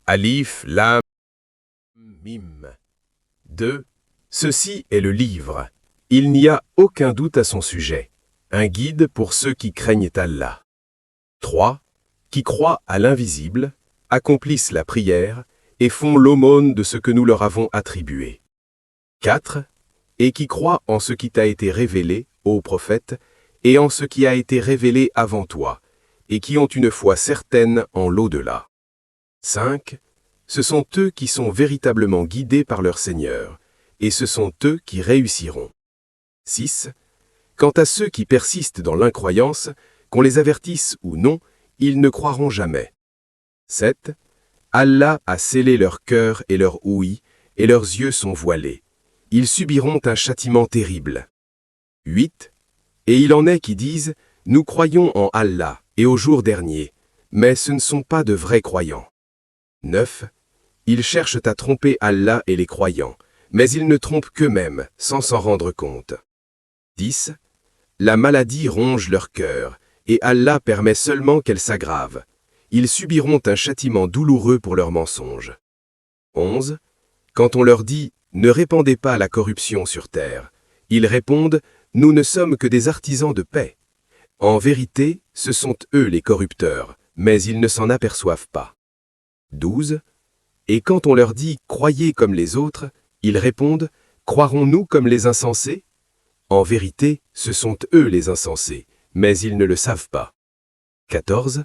Alif, Lam, Mim. 2. Ceci est le livre. Il n'y a aucun doute à son sujet. Un guide pour ceux qui craignent Allah. 3. Qui croient à l'invisible, accomplissent la prière et font l'aumône de ce que nous leur avons attribué. 4. Et qui croient en ce qui t'a été révélé, ô prophète, et en ce qui a été révélé avant toi, et qui ont une foi certaine en l'au-delà. 5. Ce sont eux qui sont véritablement guidés par leur Seigneur, et ce sont eux qui réussiront. 6. Quant à ceux qui persistent dans l'incroyance, qu'on les avertisse ou non, ils ne croiront jamais. 7. Allah a scellé leur cœur et leur ouïe, et leurs yeux sont voilés. Ils subiront un châtiment terrible. 8. Et il en est qui disent « Nous croyons en Allah et au jour dernier », mais ce ne sont pas de vrais croyants. 9. Ils cherchent à tromper Allah et les croyants, mais ils ne trompent qu'eux-mêmes, sans s'en rendre compte. 10. La maladie ronge leur cœur, et Allah permet seulement qu'elle s'aggrave. Ils subiront un châtiment douloureux pour leurs mensonges. 11. Quand on leur dit « Ne répandez pas la corruption sur terre », ils répondent « Nous ne sommes que des artisans de paix ». En vérité, ce sont eux les corrupteurs, mais ils ne s'en aperçoivent pas. 12. Et quand on leur dit « Croyez comme les autres », ils répondent « Croirons-nous comme les insensés ?» En vérité, ce sont eux les insensés, mais ils ne le savent pas. 14.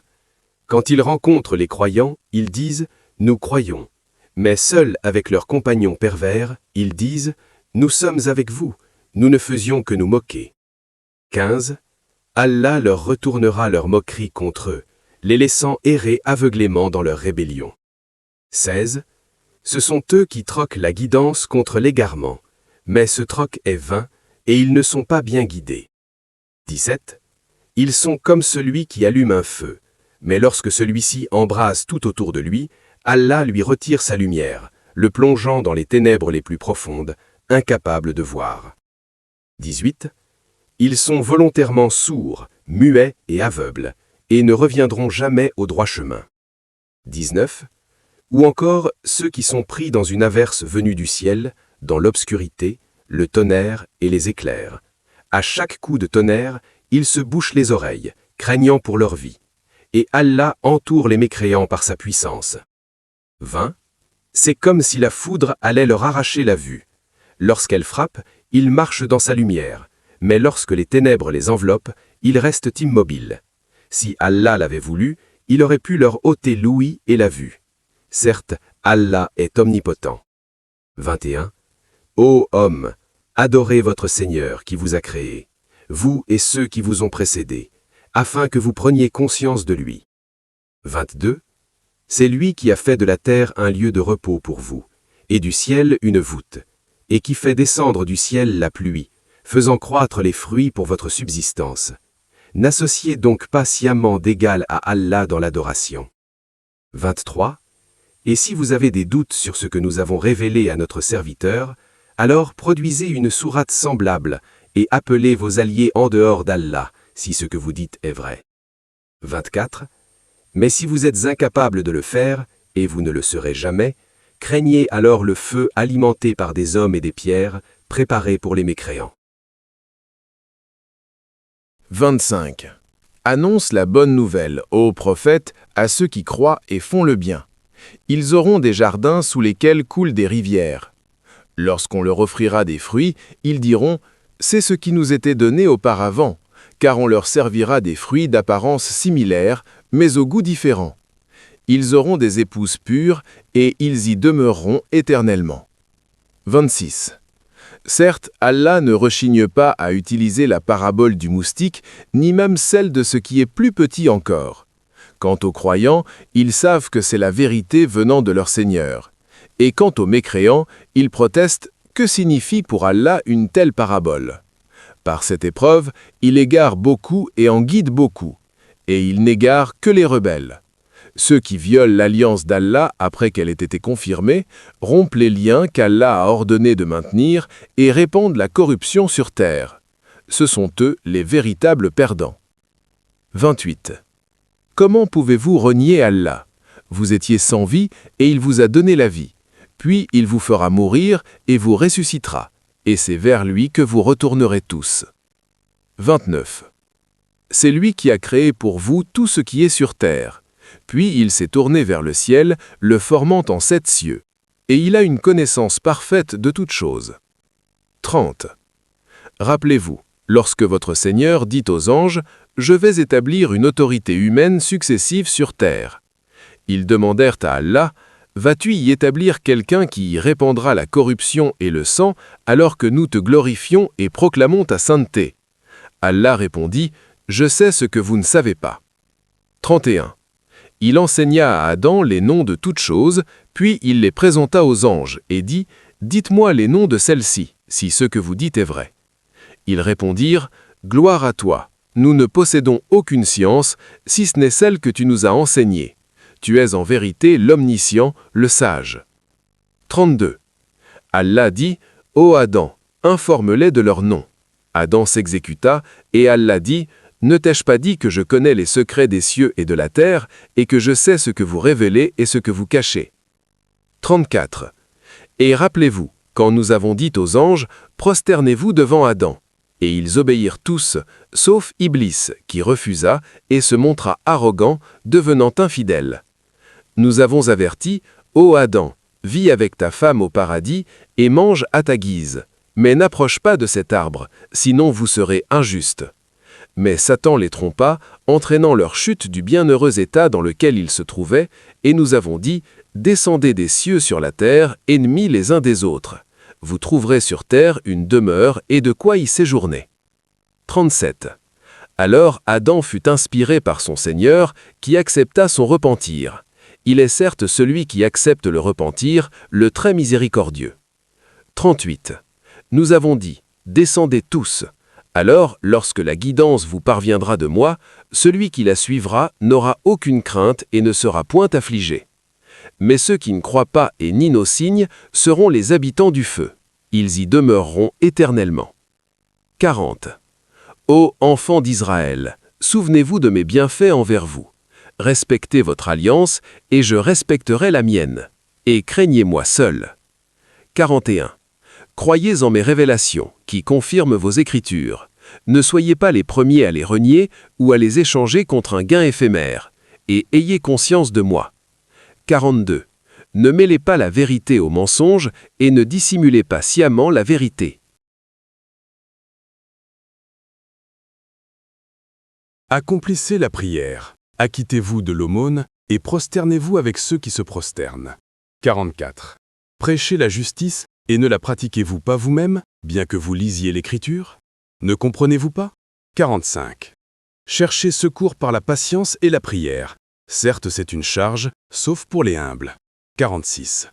Quand ils rencontrent les croyants, ils disent « Nous croyons », mais seuls avec leurs compagnons pervers, ils disent « Nous sommes avec vous, nous ne faisions que nous moquer ». 15. Allah leur retournera leur moquerie contre eux, les laissant errer aveuglément dans leur rébellion. 16. Ce sont eux qui troquent la guidance contre l'égarement, mais ce troc est vain, et ils ne sont pas bien guidés. 17. Ils sont comme celui qui allume un feu, mais lorsque celui-ci embrase tout autour de lui, Allah lui retire sa lumière, le plongeant dans les ténèbres les plus profondes, incapable de voir. 18. Ils sont volontairement sourds, muets et aveugles, et ne reviendront jamais au droit chemin. 19. Ou encore ceux qui sont pris dans une averse venue du ciel, dans l'obscurité, le tonnerre et les éclairs. À chaque coup de tonnerre, ils se bouchent les oreilles, craignant pour leur vie. Et Allah entoure les mécréants par sa puissance. 20. C'est comme si la foudre allait leur arracher la vue. Lorsqu'elle frappe, ils marchent dans sa lumière, mais lorsque les ténèbres les enveloppent, ils restent immobiles. Si Allah l'avait voulu, il aurait pu leur ôter l'ouïe et la vue. Certes, Allah est omnipotent. 21. Ô hommes, adorez votre Seigneur qui vous a créé, vous et ceux qui vous ont précédés, afin que vous preniez conscience de lui. 22. C'est lui qui a fait de la terre un lieu de repos pour vous, et du ciel une voûte, et qui fait descendre du ciel la pluie, faisant croître les fruits pour votre subsistance. N'associez donc pas sciemment d'égal à Allah dans l'adoration. 23. Et si vous avez des doutes sur ce que nous avons révélé à notre serviteur, alors produisez une sourate semblable et appelez vos alliés en dehors d'Allah, si ce que vous dites est vrai. 24. Mais si vous êtes incapables de le faire, et vous ne le serez jamais, craignez alors le feu alimenté par des hommes et des pierres, préparés pour les mécréants. 25. Annonce la bonne nouvelle, ô prophète, à ceux qui croient et font le bien. Ils auront des jardins sous lesquels coulent des rivières. Lorsqu'on leur offrira des fruits, ils diront « C'est ce qui nous était donné auparavant », car on leur servira des fruits d'apparence similaire, mais au goût différent. Ils auront des épouses pures, et ils y demeureront éternellement. 26. Certes, Allah ne rechigne pas à utiliser la parabole du moustique, ni même celle de ce qui est plus petit encore. Quant aux croyants, ils savent que c'est la vérité venant de leur Seigneur. Et quant aux mécréants, ils protestent « Que signifie pour Allah une telle parabole ?» Par cette épreuve, il égare beaucoup et en guide beaucoup, et il n'égare que les rebelles. Ceux qui violent l'alliance d'Allah après qu'elle ait été confirmée, rompent les liens qu'Allah a ordonné de maintenir et répandent la corruption sur terre. Ce sont eux les véritables perdants. 28. Comment pouvez-vous renier Allah? Vous étiez sans vie, et il vous a donné la vie. Puis il vous fera mourir, et vous ressuscitera. Et c'est vers lui que vous retournerez tous. 29. C'est lui qui a créé pour vous tout ce qui est sur terre. Puis il s'est tourné vers le ciel, le formant en 7 cieux. Et il a une connaissance parfaite de toutes choses. 30. Rappelez-vous, lorsque votre Seigneur dit aux anges « Je vais établir une autorité humaine successive sur terre », ils demandèrent à Allah « Vas-tu y établir quelqu'un qui y répandra la corruption et le sang alors que nous te glorifions et proclamons ta sainteté ?» Allah répondit « Je sais ce que vous ne savez pas. » 31. Il enseigna à Adam les noms de toutes choses, puis il les présenta aux anges et dit « Dites-moi les noms de celles-ci, si ce que vous dites est vrai. » Ils répondirent « Gloire à toi, nous ne possédons aucune science, si ce n'est celle que tu nous as enseignée. Tu es en vérité l'omniscient, le sage. » 32. Allah dit « Ô Adam, informe-les de leurs noms. » Adam s'exécuta, et Allah dit « Ne t'ai-je pas dit que je connais les secrets des cieux et de la terre, et que je sais ce que vous révélez et ce que vous cachez. » 34. Et rappelez-vous, quand nous avons dit aux anges « Prosternez-vous devant Adam », et ils obéirent tous, sauf Iblis, qui refusa et se montra arrogant, devenant infidèle. Nous avons averti « Ô Adam, vis avec ta femme au paradis et mange à ta guise, mais n'approche pas de cet arbre, sinon vous serez injustes. » Mais Satan les trompa, entraînant leur chute du bienheureux état dans lequel ils se trouvaient, et nous avons dit « Descendez des cieux sur la terre, ennemis les uns des autres. Vous trouverez sur terre une demeure et de quoi y séjourner. » 37. Alors Adam fut inspiré par son Seigneur, qui accepta son repentir. Il est certes celui qui accepte le repentir, le très miséricordieux. 38. Nous avons dit « Descendez tous. » Alors, lorsque la guidance vous parviendra de moi, celui qui la suivra n'aura aucune crainte et ne sera point affligé. Mais ceux qui ne croient pas et ni nos signes seront les habitants du feu. Ils y demeureront éternellement. 40. Ô enfants d'Israël, souvenez-vous de mes bienfaits envers vous. Respectez votre alliance, et je respecterai la mienne. Et craignez-moi seul. 41. Croyez en mes révélations, qui confirment vos écritures. Ne soyez pas les premiers à les renier ou à les échanger contre un gain éphémère, et ayez conscience de moi. 42. Ne mêlez pas la vérité au mensonge et ne dissimulez pas sciemment la vérité. Accomplissez la prière, acquittez-vous de l'aumône et prosternez-vous avec ceux qui se prosternent. 44. Prêchez la justice et ne la pratiquez-vous pas vous-même, bien que vous lisiez l'Écriture? Ne comprenez-vous pas? 45. Cherchez secours par la patience et la prière. Certes, c'est une charge, sauf pour les humbles. 46.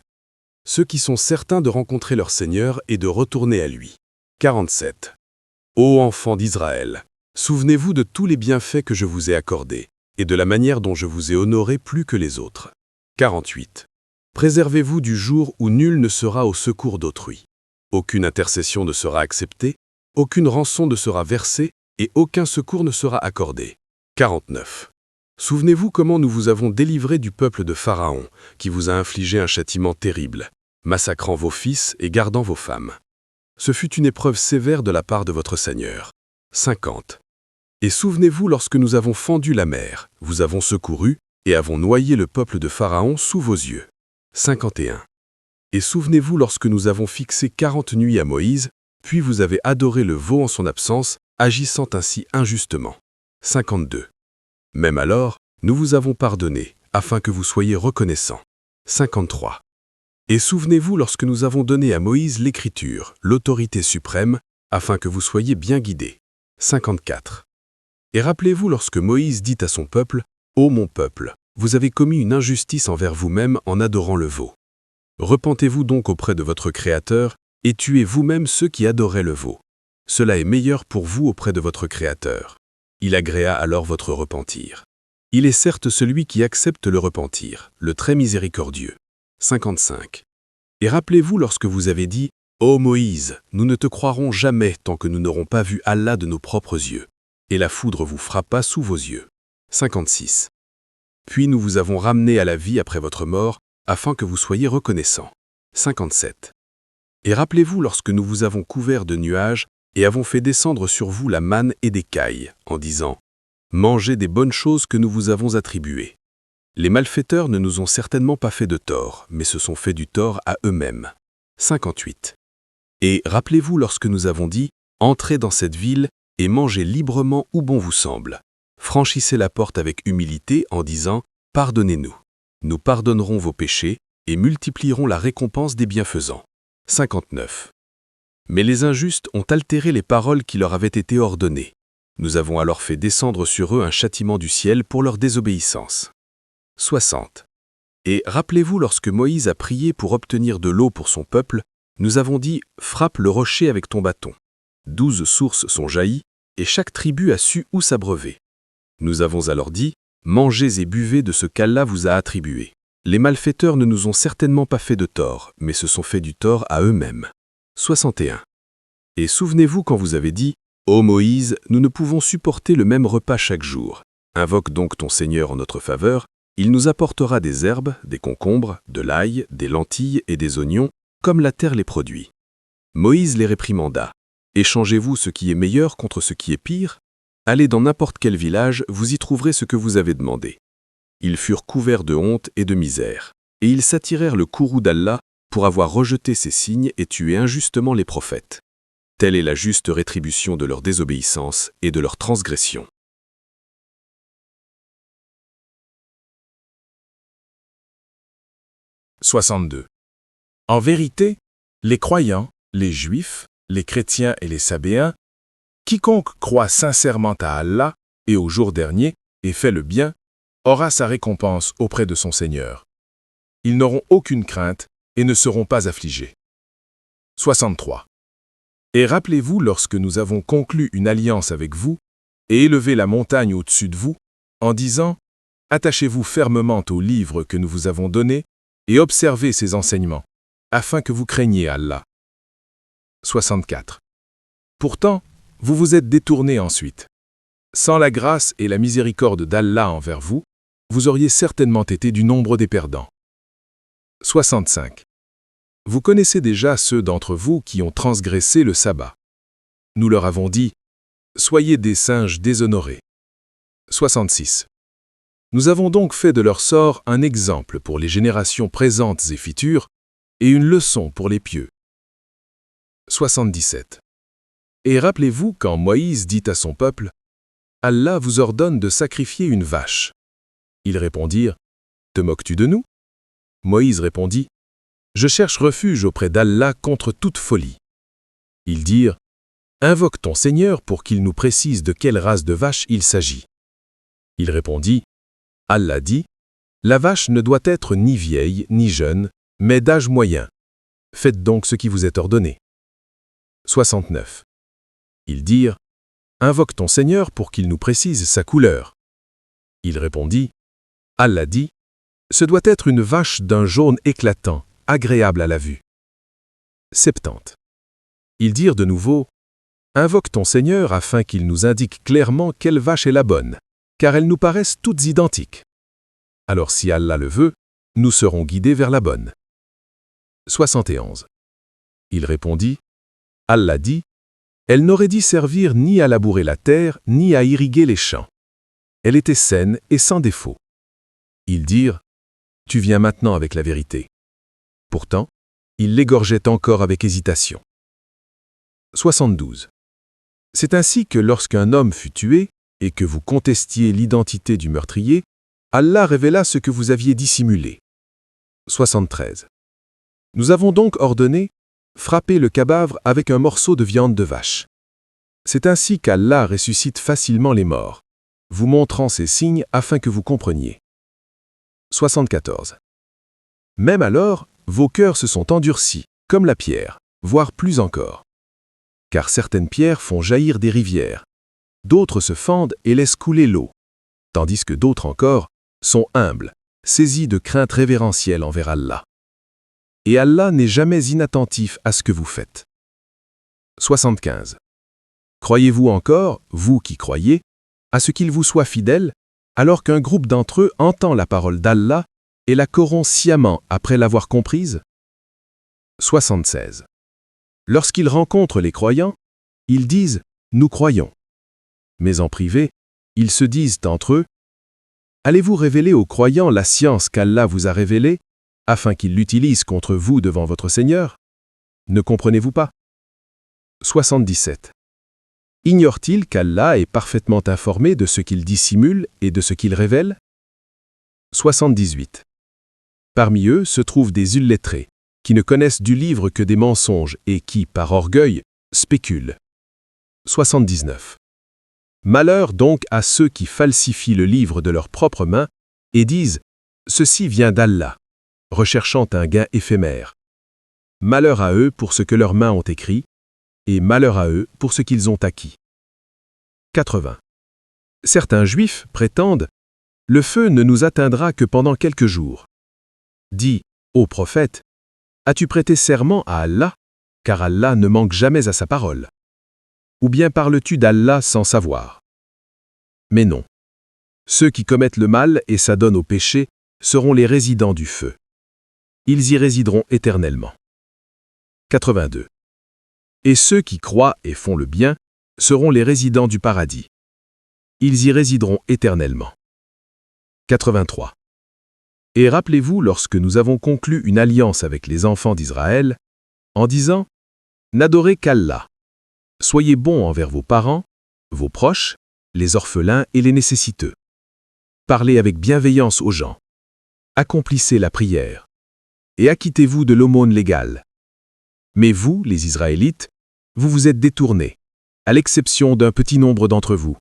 Ceux qui sont certains de rencontrer leur Seigneur et de retourner à lui. 47. Ô enfants d'Israël, souvenez-vous de tous les bienfaits que je vous ai accordés, et de la manière dont je vous ai honoré plus que les autres. 48. Préservez-vous du jour où nul ne sera au secours d'autrui. Aucune intercession ne sera acceptée, aucune rançon ne sera versée, et aucun secours ne sera accordé. 49. Souvenez-vous comment nous vous avons délivré du peuple de Pharaon, qui vous a infligé un châtiment terrible, massacrant vos fils et gardant vos femmes. Ce fut une épreuve sévère de la part de votre Seigneur. 50. Et souvenez-vous lorsque nous avons fendu la mer, vous avons secouru et avons noyé le peuple de Pharaon sous vos yeux. 51. Et souvenez-vous lorsque nous avons fixé 40 nuits à Moïse, puis vous avez adoré le veau en son absence, agissant ainsi injustement. 52. Même alors, nous vous avons pardonné, afin que vous soyez reconnaissants. 53. Et souvenez-vous lorsque nous avons donné à Moïse l'Écriture, l'autorité suprême, afin que vous soyez bien guidés. 54. Et rappelez-vous lorsque Moïse dit à son peuple, « Ô mon peuple, vous avez commis une injustice envers vous-même en adorant le veau. Repentez-vous donc auprès de votre Créateur, et tuez vous-même ceux qui adoraient le veau. Cela est meilleur pour vous auprès de votre Créateur. Il agréa alors votre repentir. Il est certes celui qui accepte le repentir, le très miséricordieux. 55. Et rappelez-vous lorsque vous avez dit, « Ô Moïse, nous ne te croirons jamais tant que nous n'aurons pas vu Allah de nos propres yeux. » Et la foudre vous frappa sous vos yeux. 56. Puis nous vous avons ramené à la vie après votre mort, afin que vous soyez reconnaissants. 57. Et rappelez-vous lorsque nous vous avons couvert de nuages et avons fait descendre sur vous la manne et des cailles, en disant « Mangez des bonnes choses que nous vous avons attribuées ». Les malfaiteurs ne nous ont certainement pas fait de tort, mais se sont fait du tort à eux-mêmes. 58. Et rappelez-vous lorsque nous avons dit « Entrez dans cette ville et mangez librement où bon vous semble. Franchissez la porte avec humilité en disant « Pardonnez-nous. Nous pardonnerons vos péchés et multiplierons la récompense des bienfaisants. » 59. Mais les injustes ont altéré les paroles qui leur avaient été ordonnées. Nous avons alors fait descendre sur eux un châtiment du ciel pour leur désobéissance. 60. Et rappelez-vous lorsque Moïse a prié pour obtenir de l'eau pour son peuple, nous avons dit « Frappe le rocher avec ton bâton ». 12 sources sont jaillies, et chaque tribu a su où s'abreuver. Nous avons alors dit « Mangez et buvez de ce qu'Allah vous a attribué ». Les malfaiteurs ne nous ont certainement pas fait de tort, mais se sont fait du tort à eux-mêmes. 61. Et souvenez-vous quand vous avez dit « Ô Moïse, nous ne pouvons supporter le même repas chaque jour. Invoque donc ton Seigneur en notre faveur, il nous apportera des herbes, des concombres, de l'ail, des lentilles et des oignons, comme la terre les produit. » Moïse les réprimanda. « Échangez-vous ce qui est meilleur contre ce qui est pire? Allez dans n'importe quel village, vous y trouverez ce que vous avez demandé. » Ils furent couverts de honte et de misère, et ils s'attirèrent le courroux d'Allah pour avoir rejeté ses signes et tué injustement les prophètes. Telle est la juste rétribution de leur désobéissance et de leur transgression. « 62. En vérité, les croyants, les Juifs, les chrétiens et les Sabéens, quiconque croit sincèrement à Allah et au jour dernier et fait le bien, aura sa récompense auprès de son Seigneur. Ils n'auront aucune crainte et ne seront pas affligés. 63. Et rappelez-vous lorsque nous avons conclu une alliance avec vous et élevé la montagne au-dessus de vous, en disant « Attachez-vous fermement au livre que nous vous avons donné et observez ses enseignements, afin que vous craigniez Allah. » 64. Pourtant, vous vous êtes détournés ensuite. Sans la grâce et la miséricorde d'Allah envers vous, vous auriez certainement été du nombre des perdants. 65. Vous connaissez déjà ceux d'entre vous qui ont transgressé le sabbat. Nous leur avons dit « Soyez des singes déshonorés. » 66. Nous avons donc fait de leur sort un exemple pour les générations présentes et futures et une leçon pour les pieux. 77. Et rappelez-vous quand Moïse dit à son peuple « Allah vous ordonne de sacrifier une vache. » Ils répondirent « Te moques-tu de nous ?» Moïse répondit « Je cherche refuge auprès d'Allah contre toute folie. » Ils dirent « Invoque ton Seigneur pour qu'il nous précise de quelle race de vache il s'agit. » Il répondit « Allah dit « La vache ne doit être ni vieille ni jeune, mais d'âge moyen. Faites donc ce qui vous est ordonné. » 69. Ils dirent « Invoque ton Seigneur pour qu'il nous précise sa couleur. » Il répondit « Allah dit « Ce doit être une vache d'un jaune éclatant, agréable à la vue. » 70. Ils dirent de nouveau « Invoque ton Seigneur afin qu'il nous indique clairement quelle vache est la bonne, car elles nous paraissent toutes identiques. Alors si Allah le veut, nous serons guidés vers la bonne. » 71. Il répondit « Allah dit « Elle n'aurait dû servir ni à labourer la terre, ni à irriguer les champs. Elle était saine et sans défaut. » Ils dirent « Tu viens maintenant avec la vérité. » Pourtant, ils l'égorgeaient encore avec hésitation. 72. C'est ainsi que lorsqu'un homme fut tué, et que vous contestiez l'identité du meurtrier, Allah révéla ce que vous aviez dissimulé. 73. Nous avons donc ordonné « Frappez le cadavre avec un morceau de viande de vache. » C'est ainsi qu'Allah ressuscite facilement les morts, vous montrant ces signes afin que vous compreniez. 74. Même alors, vos cœurs se sont endurcis, comme la pierre, voire plus encore. Car certaines pierres font jaillir des rivières, d'autres se fendent et laissent couler l'eau, tandis que d'autres encore sont humbles, saisis de crainte révérentielle envers Allah. Et Allah n'est jamais inattentif à ce que vous faites. 75. Croyez-vous encore, vous qui croyez, à ce qu'il vous soit fidèle, alors qu'un groupe d'entre eux entend la parole d'Allah et la corrompt sciemment après l'avoir comprise? 76. Lorsqu'ils rencontrent les croyants, ils disent « Nous croyons ». Mais en privé, ils se disent entre eux « Allez-vous révéler aux croyants la science qu'Allah vous a révélée, afin qu'ils l'utilisent contre vous devant votre Seigneur? Ne comprenez-vous pas » 77. Ignore-t-il qu'Allah est parfaitement informé de ce qu'il dissimule et de ce qu'il révèle? 78. Parmi eux se trouvent des illettrés, qui ne connaissent du livre que des mensonges et qui, par orgueil, spéculent. 79. Malheur donc à ceux qui falsifient le livre de leurs propres mains et disent « Ceci vient d'Allah », recherchant un gain éphémère. Malheur à eux pour ce que leurs mains ont écrit, et malheur à eux pour ce qu'ils ont acquis. 80. Certains Juifs prétendent « Le feu ne nous atteindra que pendant quelques jours ». Dis, ô prophète, as-tu prêté serment à Allah, car Allah ne manque jamais à sa parole? Ou bien parles-tu d'Allah sans savoir? Mais non. Ceux qui commettent le mal et s'adonnent au péché seront les résidents du feu. Ils y résideront éternellement. 82. Et ceux qui croient et font le bien seront les résidents du paradis. Ils y résideront éternellement. 83. Et rappelez-vous lorsque nous avons conclu une alliance avec les enfants d'Israël, en disant « N'adorez qu'Allah. Soyez bons envers vos parents, vos proches, les orphelins et les nécessiteux. Parlez avec bienveillance aux gens. Accomplissez la prière. Et acquittez-vous de l'aumône légale. Mais vous, les Israélites, vous vous êtes détournés, à l'exception d'un petit nombre d'entre vous,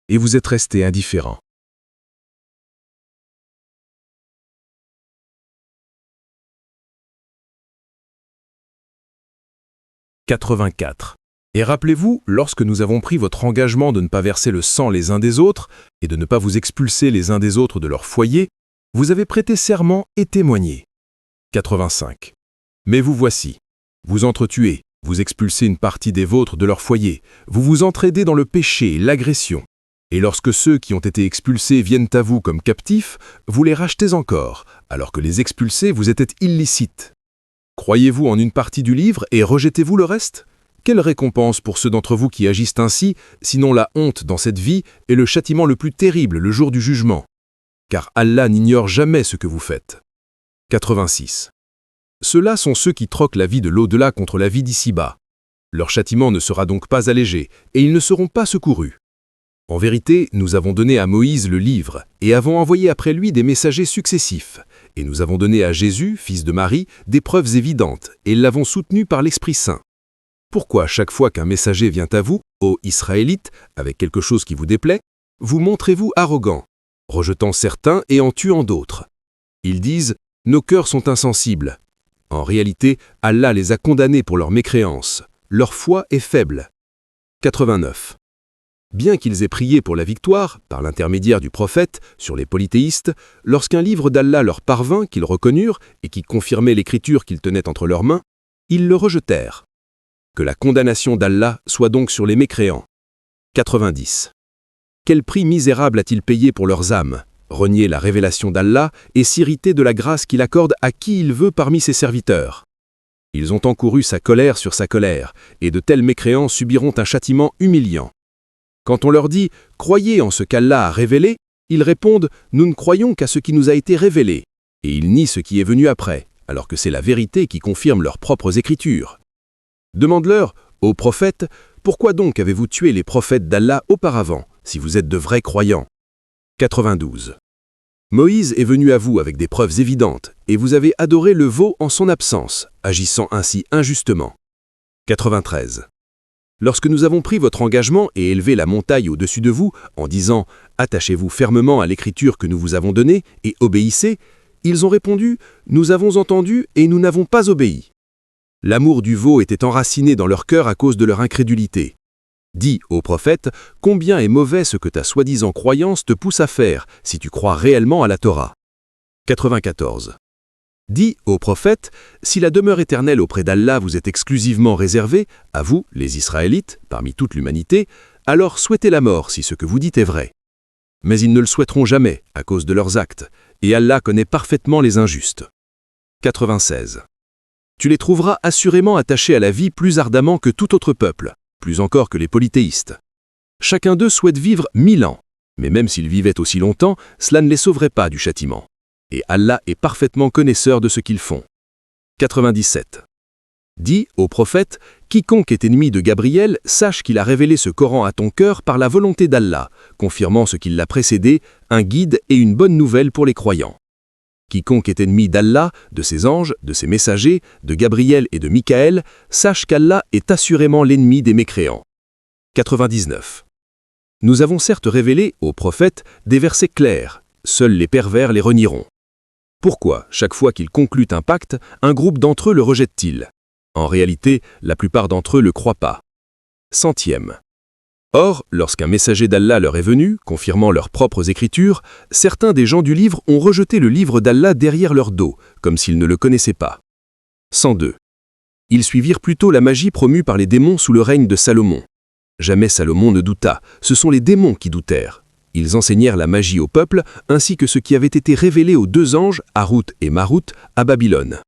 et vous êtes restés indifférents. » « 84. Et rappelez-vous, lorsque nous avons pris votre engagement de ne pas verser le sang les uns des autres et de ne pas vous expulser les uns des autres de leur foyer, vous avez prêté serment et témoigné. 85. Mais vous voici. Vous entretuez, vous expulsez une partie des vôtres de leur foyer, vous vous entraidez dans le péché et l'agression. Et lorsque ceux qui ont été expulsés viennent à vous comme captifs, vous les rachetez encore, alors que les expulsés vous étaient illicites. Croyez-vous en une partie du livre et rejetez-vous le reste? Quelle récompense pour ceux d'entre vous qui agissent ainsi, sinon la honte dans cette vie et le châtiment le plus terrible le jour du jugement? Car Allah n'ignore jamais ce que vous faites. 86. Ceux-là sont ceux qui troquent la vie de l'au-delà contre la vie d'ici-bas. Leur châtiment ne sera donc pas allégé, et ils ne seront pas secourus. En vérité, nous avons donné à Moïse le livre, et avons envoyé après lui des messagers successifs, et nous avons donné à Jésus, fils de Marie, des preuves évidentes, et l'avons soutenu par l'Esprit Saint. Pourquoi chaque fois qu'un messager vient à vous, ô Israélites, avec quelque chose qui vous déplaît, vous montrez-vous arrogants, rejetant certains et en tuant d'autres? Ils disent « Nos cœurs sont insensibles ». En réalité, Allah les a condamnés pour leur mécréance. Leur foi est faible. 89. Bien qu'ils aient prié pour la victoire, par l'intermédiaire du prophète, sur les polythéistes, lorsqu'un livre d'Allah leur parvint qu'ils reconnurent et qui confirmait l'écriture qu'ils tenaient entre leurs mains, ils le rejetèrent. Que la condamnation d'Allah soit donc sur les mécréants. 90. Quel prix misérable a-t-il payé pour leurs âmes, renier la révélation d'Allah et s'irriter de la grâce qu'il accorde à qui il veut parmi ses serviteurs? Ils ont encouru sa colère sur sa colère, et de tels mécréants subiront un châtiment humiliant. Quand on leur dit « Croyez en ce qu'Allah a révélé », ils répondent « Nous ne croyons qu'à ce qui nous a été révélé », et ils nient ce qui est venu après, alors que c'est la vérité qui confirme leurs propres écritures. Demande-leur, ô prophètes, pourquoi donc avez-vous tué les prophètes d'Allah auparavant, si vous êtes de vrais croyants? 92. Moïse est venu à vous avec des preuves évidentes, et vous avez adoré le veau en son absence, agissant ainsi injustement. 93. Lorsque nous avons pris votre engagement et élevé la montagne au-dessus de vous, en disant « Attachez-vous fermement à l'écriture que nous vous avons donnée et obéissez », ils ont répondu « Nous avons entendu et nous n'avons pas obéi ». L'amour du veau était enraciné dans leur cœur à cause de leur incrédulité. Dis, ô prophète, combien est mauvais ce que ta soi-disant croyance te pousse à faire, si tu crois réellement à la Torah. 94. Dis, ô prophète, si la demeure éternelle auprès d'Allah vous est exclusivement réservée, à vous, les Israélites, parmi toute l'humanité, alors souhaitez la mort si ce que vous dites est vrai. mais ils ne le souhaiteront jamais à cause de leurs actes, et Allah connaît parfaitement les injustes. 96. Tu les trouveras assurément attachés à la vie plus ardemment que tout autre peuple, plus encore que les polythéistes. Chacun d'eux souhaite vivre 1000 ans, mais même s'ils vivaient aussi longtemps, cela ne les sauverait pas du châtiment. Et Allah est parfaitement connaisseur de ce qu'ils font. 97. Dis au prophète, quiconque est ennemi de Gabriel, sache qu'il a révélé ce Coran à ton cœur par la volonté d'Allah, confirmant ce qui l'a précédé, un guide et une bonne nouvelle pour les croyants. Quiconque est ennemi d'Allah, de ses anges, de ses messagers, de Gabriel et de Michaël, sache qu'Allah est assurément l'ennemi des mécréants. 99. Nous avons certes révélé aux prophètes des versets clairs, seuls les pervers les renieront. Pourquoi, chaque fois qu'ils concluent un pacte, un groupe d'entre eux le rejette-t-il? En réalité, la plupart d'entre eux ne le croient pas. 100e. Or, lorsqu'un messager d'Allah leur est venu, confirmant leurs propres écritures, certains des gens du livre ont rejeté le livre d'Allah derrière leur dos, comme s'ils ne le connaissaient pas. 102. Ils suivirent plutôt la magie promue par les démons sous le règne de Salomon. Jamais Salomon ne douta, ce sont les démons qui doutèrent. Ils enseignèrent la magie au peuple, ainsi que ce qui avait été révélé aux 2 anges, Harout et Marout, à Babylone.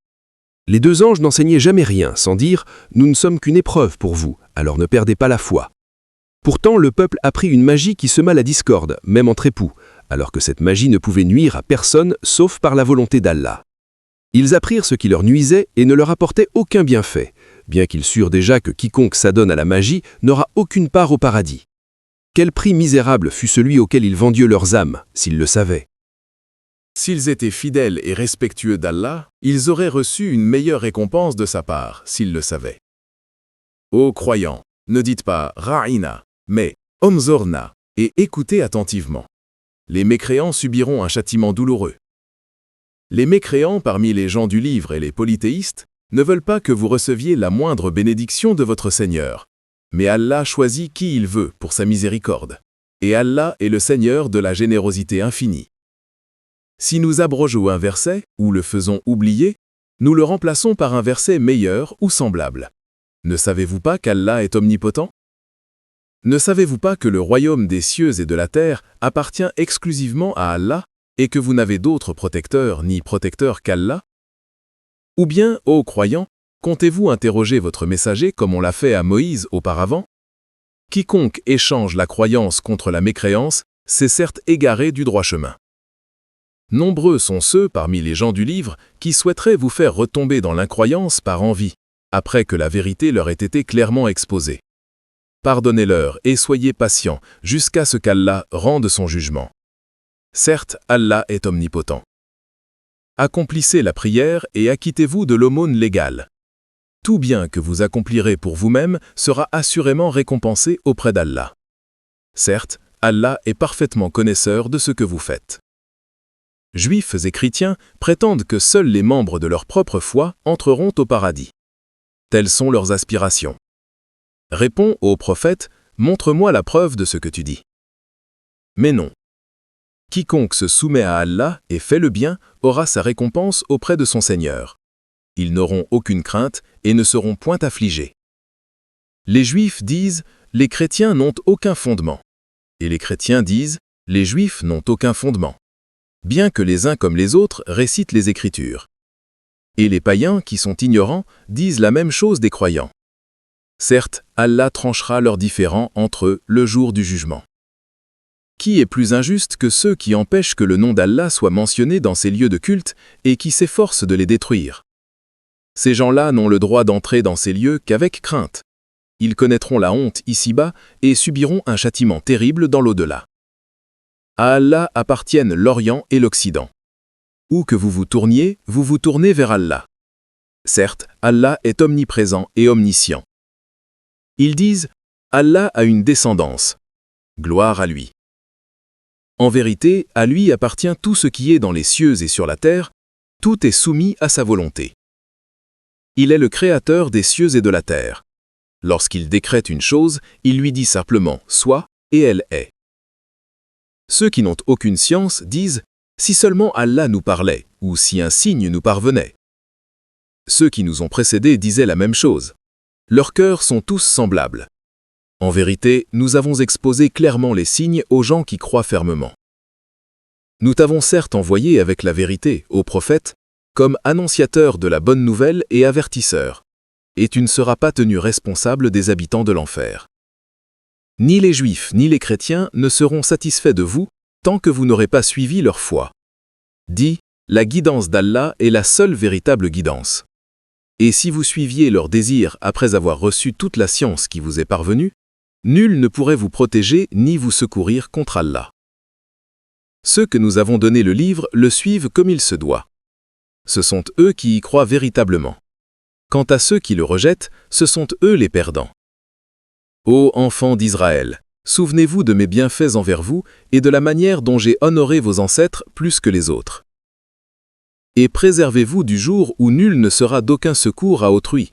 Les 2 anges n'enseignaient jamais rien, sans dire « Nous ne sommes qu'une épreuve pour vous, alors ne perdez pas la foi ». Pourtant, le peuple apprit une magie qui sema la discorde, même entre époux, alors que cette magie ne pouvait nuire à personne sauf par la volonté d'Allah. Ils apprirent ce qui leur nuisait et ne leur apportait aucun bienfait, bien qu'ils surent déjà que quiconque s'adonne à la magie n'aura aucune part au paradis. Quel prix misérable fut celui auquel ils vendirent leurs âmes, s'ils le savaient. S'ils étaient fidèles et respectueux d'Allah, ils auraient reçu une meilleure récompense de sa part, s'ils le savaient. Ô croyants, ne dites pas « Ra'ina », mais « Omzorna » et écoutez attentivement. Les mécréants subiront un châtiment douloureux. Les mécréants parmi les gens du livre et les polythéistes ne veulent pas que vous receviez la moindre bénédiction de votre Seigneur. Mais Allah choisit qui il veut pour sa miséricorde. Et Allah est le Seigneur de la générosité infinie. Si nous abrogeons un verset, ou le faisons oublier, nous le remplaçons par un verset meilleur ou semblable. Ne savez-vous pas qu'Allah est omnipotent? Ne savez-vous pas que le royaume des cieux et de la terre appartient exclusivement à Allah et que vous n'avez d'autre protecteur ni protecteur qu'Allah? Ou bien, ô croyants, comptez-vous interroger votre messager comme on l'a fait à Moïse auparavant? Quiconque échange la croyance contre la mécréance s'est certes égaré du droit chemin. Nombreux sont ceux parmi les gens du livre qui souhaiteraient vous faire retomber dans l'incroyance par envie, après que la vérité leur ait été clairement exposée. Pardonnez-leur et soyez patients jusqu'à ce qu'Allah rende son jugement. Certes, Allah est omnipotent. Accomplissez la prière et acquittez-vous de l'aumône légale. Tout bien que vous accomplirez pour vous-même sera assurément récompensé auprès d'Allah. Certes, Allah est parfaitement connaisseur de ce que vous faites. Juifs et chrétiens prétendent que seuls les membres de leur propre foi entreront au paradis. Telles sont leurs aspirations. Réponds au prophète, montre-moi la preuve de ce que tu dis. Mais non. Quiconque se soumet à Allah et fait le bien aura sa récompense auprès de son Seigneur. Ils n'auront aucune crainte et ne seront point affligés. Les Juifs disent « les chrétiens n'ont aucun fondement » et les chrétiens disent « les Juifs n'ont aucun fondement », bien que les uns comme les autres récitent les Écritures. Et les païens qui sont ignorants disent la même chose des croyants. Certes, Allah tranchera leurs différends entre eux le jour du jugement. Qui est plus injuste que ceux qui empêchent que le nom d'Allah soit mentionné dans ces lieux de culte et qui s'efforcent de les détruire? Ces gens-là n'ont le droit d'entrer dans ces lieux qu'avec crainte. Ils connaîtront la honte ici-bas et subiront un châtiment terrible dans l'au-delà. À Allah appartiennent l'Orient et l'Occident. Où que vous vous tourniez, vous vous tournez vers Allah. Certes, Allah est omniprésent et omniscient. Ils disent « Allah a une descendance. Gloire à lui. » En vérité, à lui appartient tout ce qui est dans les cieux et sur la terre, tout est soumis à sa volonté. Il est le créateur des cieux et de la terre. Lorsqu'il décrète une chose, il lui dit simplement « sois » et elle est. Ceux qui n'ont aucune science disent « si seulement Allah nous parlait » ou « si un signe nous parvenait ». Ceux qui nous ont précédés disaient la même chose. Leurs cœurs sont tous semblables. En vérité, nous avons exposé clairement les signes aux gens qui croient fermement. Nous t'avons certes envoyé avec la vérité, ô prophète, comme annonciateur de la bonne nouvelle et avertisseur, et tu ne seras pas tenu responsable des habitants de l'enfer. Ni les Juifs ni les chrétiens ne seront satisfaits de vous tant que vous n'aurez pas suivi leur foi. Dis, la guidance d'Allah est la seule véritable guidance. Et si vous suiviez leurs désirs après avoir reçu toute la science qui vous est parvenue, nul ne pourrait vous protéger ni vous secourir contre Allah. Ceux que nous avons donné le livre le suivent comme il se doit. Ce sont eux qui y croient véritablement. Quant à ceux qui le rejettent, ce sont eux les perdants. Ô enfants d'Israël, souvenez-vous de mes bienfaits envers vous et de la manière dont j'ai honoré vos ancêtres plus que les autres. Et préservez-vous du jour où nul ne sera d'aucun secours à autrui.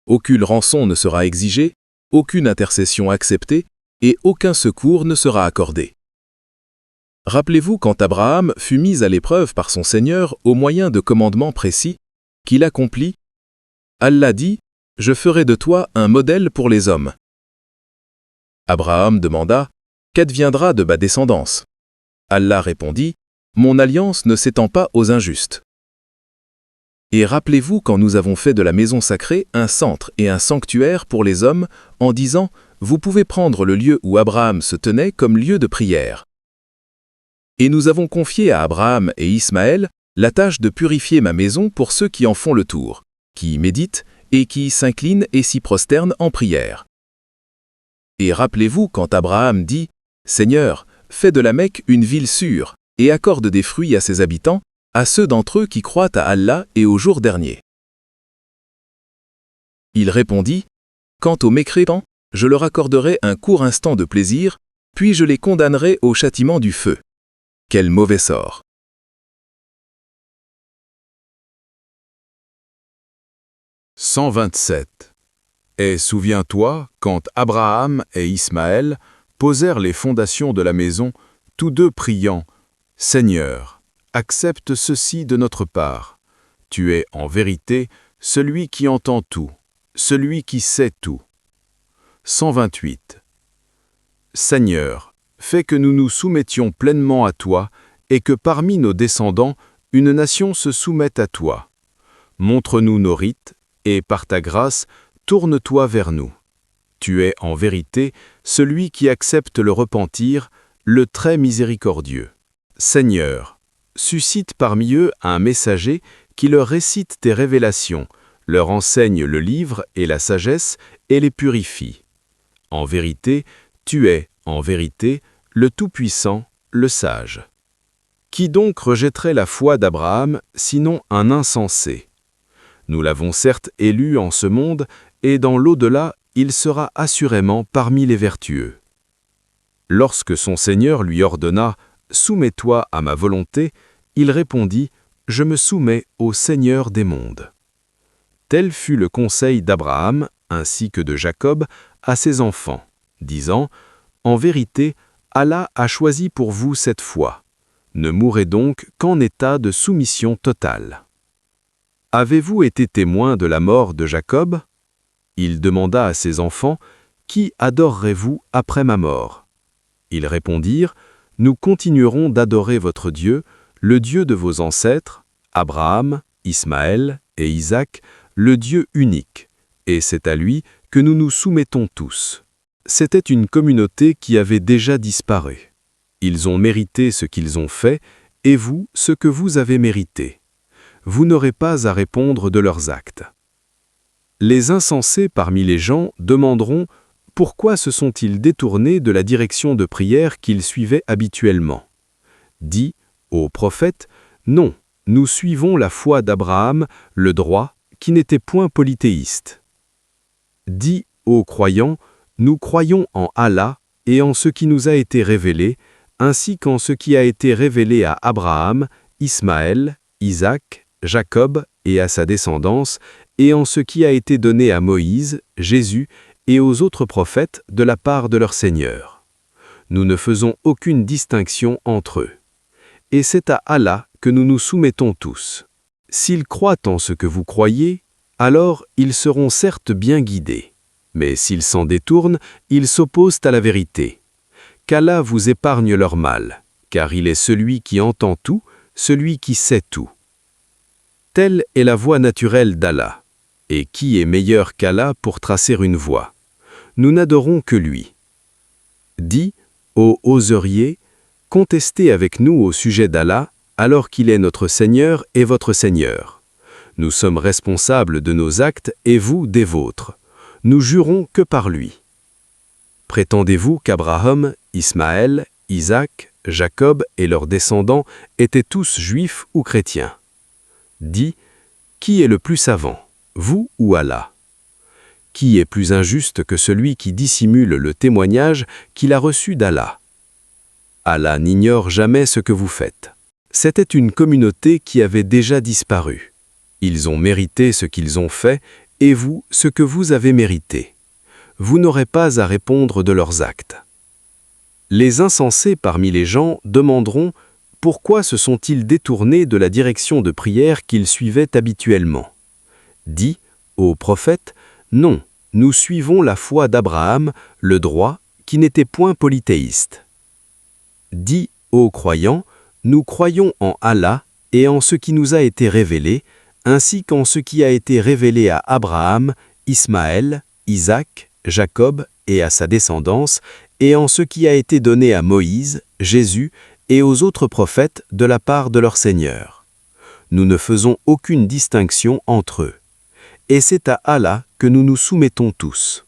Aucune rançon ne sera exigée, aucune intercession acceptée, et aucun secours ne sera accordé. Rappelez-vous quand Abraham fut mis à l'épreuve par son Seigneur au moyen de commandements précis, qu'il accomplit. Allah dit, « Je ferai de toi un modèle pour les hommes. » Abraham demanda, « Qu'adviendra de ma descendance ?» Allah répondit, « Mon alliance ne s'étend pas aux injustes. » Et rappelez-vous quand nous avons fait de la maison sacrée un centre et un sanctuaire pour les hommes, en disant, « Vous pouvez prendre le lieu où Abraham se tenait comme lieu de prière. » Et nous avons confié à Abraham et Ismaël la tâche de purifier ma maison pour ceux qui en font le tour, qui y méditent et qui s'inclinent et s'y prosternent en prière. Et rappelez-vous quand Abraham dit, « Seigneur, fais de la Mecque une ville sûre et accorde des fruits à ses habitants, à ceux d'entre eux qui croient à Allah et au jour dernier. » Il répondit, « Quant aux mécréants, je leur accorderai un court instant de plaisir, puis je les condamnerai au châtiment du feu. Quel mauvais sort !» 127. Et souviens-toi, quand Abraham et Ismaël posèrent les fondations de la maison, tous deux priant, « Seigneur, accepte ceci de notre part. Tu es en vérité celui qui entend tout, celui qui sait tout. » 128. Seigneur, fais que nous nous soumettions pleinement à toi et que parmi nos descendants, une nation se soumette à toi. Montre-nous nos rites et par ta grâce, tourne-toi vers nous. Tu es en vérité celui qui accepte le repentir, le très miséricordieux. Seigneur, suscite parmi eux un messager qui leur récite tes révélations, leur enseigne le livre et la sagesse et les purifie. En vérité, tu es, en vérité, le Tout-Puissant, le Sage. Qui donc rejetterait la foi d'Abraham, sinon un insensé? Nous l'avons certes élu en ce monde, et dans l'au-delà, il sera assurément parmi les vertueux. Lorsque son Seigneur lui ordonna « Soumets-toi à ma volonté », il répondit « Je me soumets au Seigneur des mondes ». Tel fut le conseil d'Abraham, ainsi que de Jacob, à ses enfants, disant « En vérité, Allah a choisi pour vous cette foi. Ne mourrez donc qu'en état de soumission totale. » Avez-vous été témoin de la mort de Jacob? Il demanda à ses enfants, « Qui adorerez-vous après ma mort ?» Ils répondirent, « Nous continuerons d'adorer votre Dieu, le Dieu de vos ancêtres, Abraham, Ismaël et Isaac, le Dieu unique, et c'est à lui que nous nous soumettons tous. » C'était une communauté qui avait déjà disparu. Ils ont mérité ce qu'ils ont fait, et vous, ce que vous avez mérité. Vous n'aurez pas à répondre de leurs actes. Les insensés parmi les gens demanderont pourquoi se sont-ils détournés de la direction de prière qu'ils suivaient habituellement. Dis aux prophètes, non, nous suivons la foi d'Abraham, le droit, qui n'était point polythéiste. Dis aux croyants, nous croyons en Allah et en ce qui nous a été révélé, ainsi qu'en ce qui a été révélé à Abraham, Ismaël, Isaac, Jacob et à sa descendance, et en ce qui a été donné à Moïse, Jésus et aux autres prophètes de la part de leur Seigneur. Nous ne faisons aucune distinction entre eux. Et c'est à Allah que nous nous soumettons tous. S'ils croient en ce que vous croyez, alors ils seront certes bien guidés. Mais s'ils s'en détournent, ils s'opposent à la vérité. Qu'Allah vous épargne leur mal, car il est celui qui entend tout, celui qui sait tout. Telle est la voie naturelle d'Allah. Et qui est meilleur qu'Allah pour tracer une voie? Nous n'adorons que lui. Dis, ô oseriers, contestez avec nous au sujet d'Allah, alors qu'il est notre Seigneur et votre Seigneur. Nous sommes responsables de nos actes et vous des vôtres. Nous jurons que par lui. Prétendez-vous qu'Abraham, Ismaël, Isaac, Jacob et leurs descendants étaient tous juifs ou chrétiens? Dis, qui est le plus savant, vous ou Allah? Qui est plus injuste que celui qui dissimule le témoignage qu'il a reçu d'Allah? Allah n'ignore jamais ce que vous faites. C'était une communauté qui avait déjà disparu. Ils ont mérité ce qu'ils ont fait, et vous, ce que vous avez mérité. Vous n'aurez pas à répondre de leurs actes. Les insensés parmi les gens demanderont « Pourquoi se sont-ils détournés de la direction de prière qu'ils suivaient habituellement ?» Dis, ô prophète, « Non, nous suivons la foi d'Abraham, le droit, qui n'était point polythéiste. » Dis, ô croyants, « Nous croyons en Allah et en ce qui nous a été révélé, ainsi qu'en ce qui a été révélé à Abraham, Ismaël, Isaac, Jacob et à sa descendance, et en ce qui a été donné à Moïse, Jésus et aux autres prophètes de la part de leur Seigneur. Nous ne faisons aucune distinction entre eux. Et c'est à Allah que nous nous soumettons tous.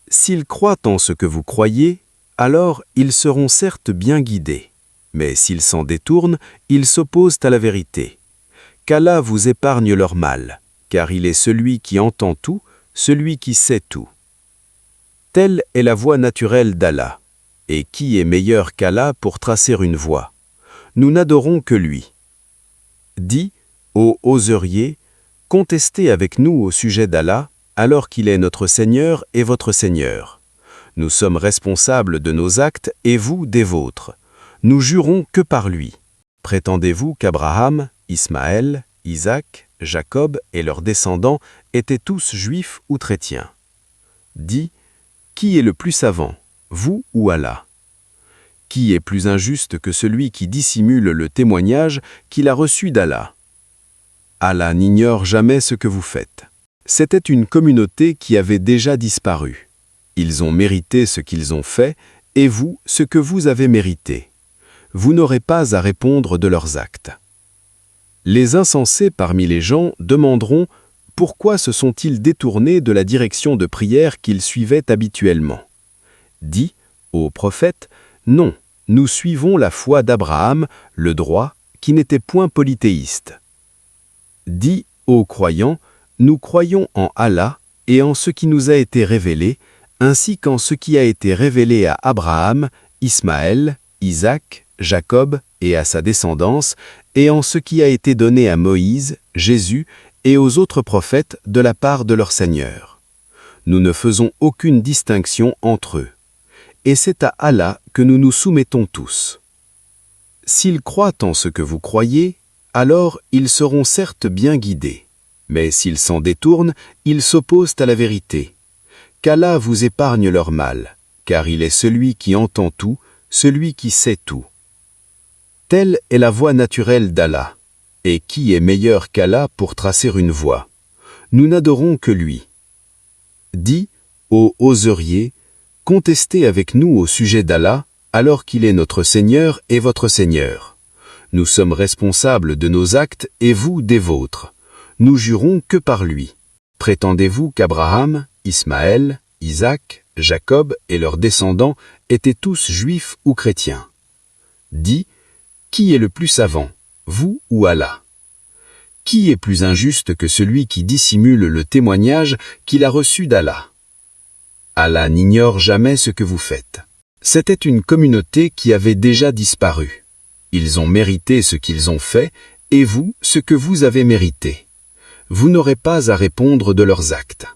S'ils croient en ce que vous croyez, alors ils seront certes bien guidés. Mais s'ils s'en détournent, ils s'opposent à la vérité. Qu'Allah vous épargne leur mal, car il est celui qui entend tout, celui qui sait tout. Telle est la voie naturelle d'Allah. Et qui est meilleur qu'Allah pour tracer une voie? Nous n'adorons que lui. Dis, ô oseriers, contestez avec nous au sujet d'Allah, alors qu'il est notre Seigneur et votre Seigneur. Nous sommes responsables de nos actes et vous des vôtres. Nous jurons que par lui. Prétendez-vous qu'Abraham, Ismaël, Isaac, Jacob et leurs descendants étaient tous juifs ou chrétiens? Dis, qui est le plus savant, vous ou Allah? Qui est plus injuste que celui qui dissimule le témoignage qu'il a reçu d'Allah? Allah n'ignore jamais ce que vous faites. C'était une communauté qui avait déjà disparu. Ils ont mérité ce qu'ils ont fait, et vous, ce que vous avez mérité. Vous n'aurez pas à répondre de leurs actes. Les insensés parmi les gens demanderont « Pourquoi se sont-ils détournés de la direction de prière qu'ils suivaient habituellement ?» Dis, ô prophète, « Non, nous suivons la foi d'Abraham, le droit, qui n'était point polythéiste. » Dis, ô croyants, « Nous croyons en Allah et en ce qui nous a été révélé, ainsi qu'en ce qui a été révélé à Abraham, Ismaël, Isaac, Jacob et à sa descendance, et en ce qui a été donné à Moïse, Jésus et aux autres prophètes de la part de leur Seigneur. Nous ne faisons aucune distinction entre eux. Et c'est à Allah que nous nous soumettons tous. S'ils croient en ce que vous croyez, alors ils seront certes bien guidés. Mais s'ils s'en détournent, ils s'opposent à la vérité. Qu'Allah vous épargne leur mal, car il est celui qui entend tout, celui qui sait tout. Telle est la voie naturelle d'Allah. Et qui est meilleur qu'Allah pour tracer une voie? Nous n'adorons que lui. Dis, ô oseriers, contestez avec nous au sujet d'Allah, alors qu'il est notre Seigneur et votre Seigneur. Nous sommes responsables de nos actes et vous des vôtres. Nous jurons que par lui. Prétendez-vous qu'Abraham, Ismaël, Isaac, Jacob et leurs descendants étaient tous juifs ou chrétiens? Dis, qui est le plus savant, vous ou Allah? Qui est plus injuste que celui qui dissimule le témoignage qu'il a reçu d'Allah? Allah n'ignore jamais ce que vous faites. C'était une communauté qui avait déjà disparu. Ils ont mérité ce qu'ils ont fait, et vous, ce que vous avez mérité. Vous n'aurez pas à répondre de leurs actes.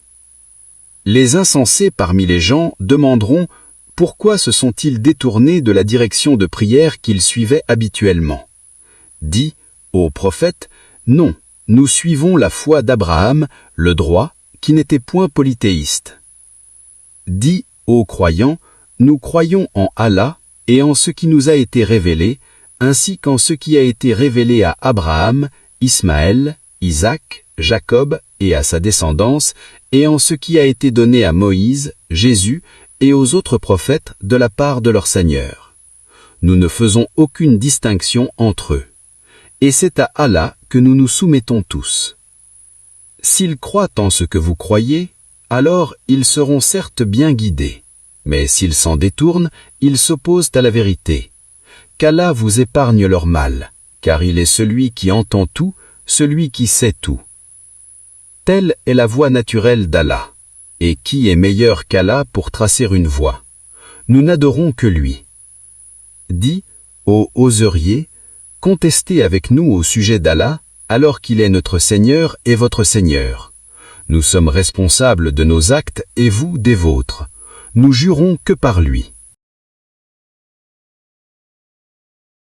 Les insensés parmi les gens demanderont « Pourquoi se sont-ils détournés de la direction de prière qu'ils suivaient habituellement ?» Dis, ô prophète, « Non, nous suivons la foi d'Abraham, le droit, qui n'était point polythéiste. » Dis, ô croyants, « Nous croyons en Allah et en ce qui nous a été révélé, ainsi qu'en ce qui a été révélé à Abraham, Ismaël, Isaac, Jacob et à sa descendance, et en ce qui a été donné à Moïse, Jésus et aux autres prophètes de la part de leur Seigneur. Nous ne faisons aucune distinction entre eux. Et c'est à Allah que nous nous soumettons tous. S'ils croient en ce que vous croyez, alors ils seront certes bien guidés. Mais s'ils s'en détournent, ils s'opposent à la vérité. Qu'Allah vous épargne leur mal, car il est celui qui entend tout, celui qui sait tout. Telle est la voie naturelle d'Allah. Et qui est meilleur qu'Allah pour tracer une voie? Nous n'adorons que lui. Dis, ô oseriers, contestez avec nous au sujet d'Allah, alors qu'il est notre Seigneur et votre Seigneur. Nous sommes responsables de nos actes et vous des vôtres. Nous jurons que par lui.